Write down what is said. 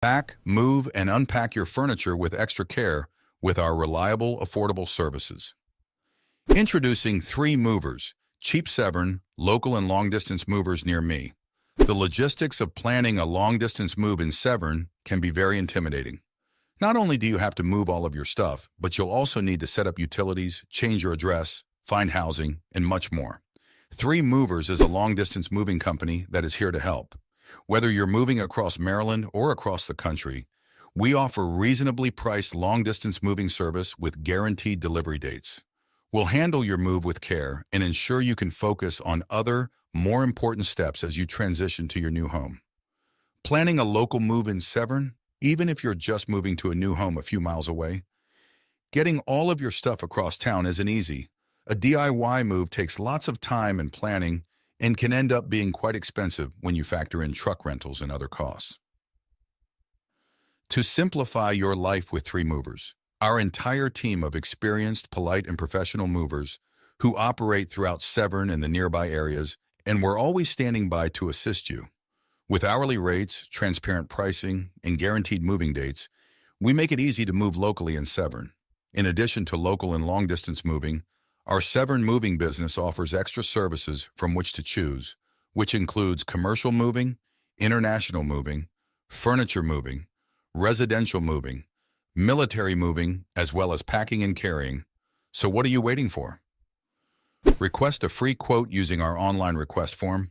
Pack, move, and unpack your furniture with extra care with our reliable, affordable services. Introducing 3 Movers, cheap Severn, local and long-distance movers near me. The logistics of planning a long-distance move in Severn can be very intimidating. Not only do you have to move all of your stuff, but you'll also need to set up utilities, change your address, find housing, and much more. 3 Movers is a long-distance moving company that is here to help. Whether you're moving across Maryland or across the country, we offer reasonably priced long-distance moving service with guaranteed delivery dates. We'll handle your move with care and ensure you can focus on other, more important steps as you transition to your new home. Planning a local move in Severn, even if you're just moving to a new home a few miles away? Getting all of your stuff across town isn't easy. A DIY move takes lots of time and planning and can end up being quite expensive when you factor in truck rentals and other costs. To simplify your life with 3 Movers, our entire team of experienced, polite, and professional movers who operate throughout Severn and the nearby areas, and we're always standing by to assist you. With hourly rates, transparent pricing, and guaranteed moving dates, we make it easy to move locally in Severn. In addition to local and long-distance moving, our Severn moving business offers extra services from which to choose, which includes commercial moving, international moving, furniture moving, residential moving, military moving, as well as packing and carrying. So what are you waiting for? Request a free quote using our online request form.